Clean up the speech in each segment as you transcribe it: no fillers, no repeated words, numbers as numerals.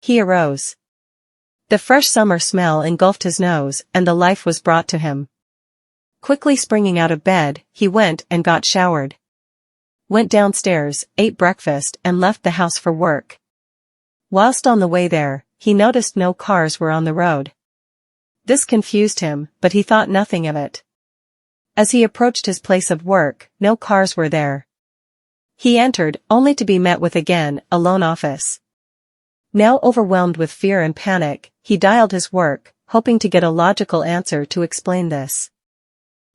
he arose. The fresh summer smell engulfed his nose, and the life was brought to him. Quickly springing out of bed, he went and got showered. Went downstairs, ate breakfast, and left the house for work. Whilst on the way there, he noticed no cars were on the road. This confused him, but he thought nothing of it. As he approached his place of work, no cars were there. He entered, only to be met with again a lone office. Now overwhelmed with fear and panic, he dialed his work, hoping to get a logical answer to explain this.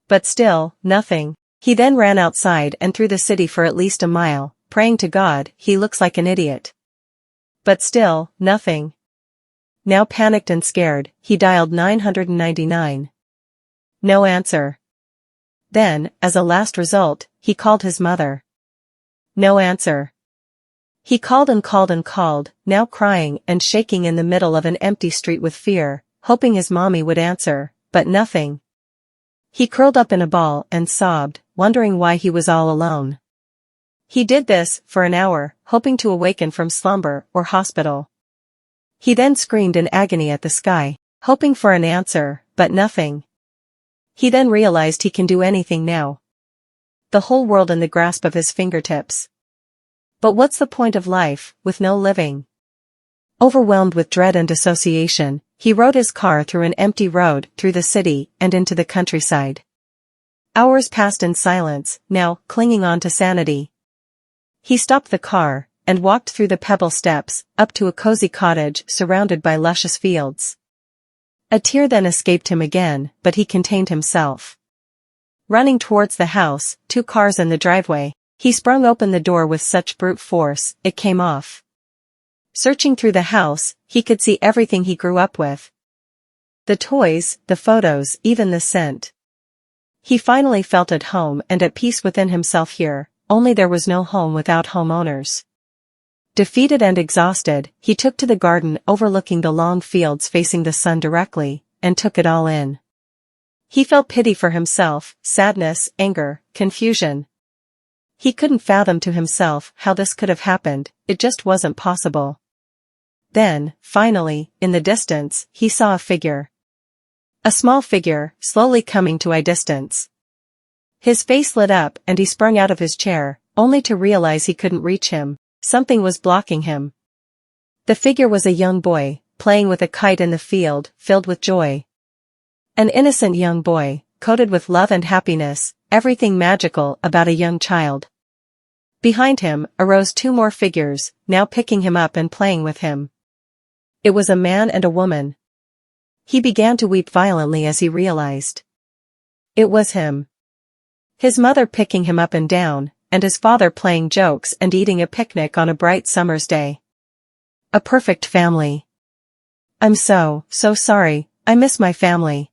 But still, nothing. He then ran outside and through the city for at least a mile, praying to God, he looks like an idiot. But still, nothing. Now panicked and scared, he dialed 999. No answer. Then, as a last result, he called his mother. No answer. He called and called and called, now crying and shaking in the middle of an empty street with fear, hoping his mommy would answer, but nothing. He curled up in a ball and sobbed, wondering why he was all alone. He did this for an hour, hoping to awaken from slumber or hospital. He then screamed in agony at the sky, hoping for an answer, but nothing. He then realized he can do anything now. The whole world in the grasp of his fingertips. But what's the point of life, with no living? Overwhelmed with dread and dissociation, he rode his car through an empty road through the city and into the countryside. Hours passed in silence, now clinging on to sanity. He stopped the car and walked through the pebble steps, up to a cozy cottage surrounded by luscious fields. A tear then escaped him again, but he contained himself. Running towards the house, 2 cars in the driveway, he sprung open the door with such brute force, it came off. Searching through the house, he could see everything he grew up with. The toys, the photos, even the scent. He finally felt at home and at peace within himself here, only there was no home without homeowners. Defeated and exhausted, he took to the garden overlooking the long fields facing the sun directly, and took it all in. He felt pity for himself, sadness, anger, confusion. He couldn't fathom to himself how this could have happened, it just wasn't possible. Then, finally, in the distance, he saw a figure. A small figure, slowly coming to a distance. His face lit up and he sprung out of his chair, only to realize he couldn't reach him. Something was blocking him. The figure was a young boy, playing with a kite in the field, filled with joy. An innocent young boy, coated with love and happiness, everything magical about a young child. Behind him arose 2 more figures, now picking him up and playing with him. It was a man and a woman. He began to weep violently as he realized. It was him. His mother picking him up and down, and his father playing jokes and eating a picnic on a bright summer's day. A perfect family. I'm so sorry, I miss my family.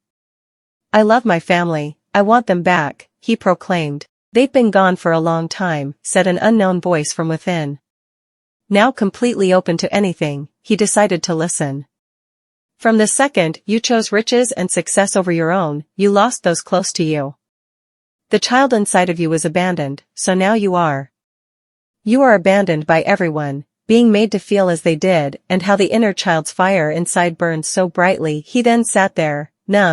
I love my family, I want them back, he proclaimed. They've been gone for a long time, said an unknown voice from within. Now completely open to anything, he decided to listen. From the second you chose riches and success over your own, you lost those close to you. The child inside of you was abandoned, so now you are. You are abandoned by everyone, being made to feel as they did and how the inner child's fire inside burned so brightly. He then sat there, numb,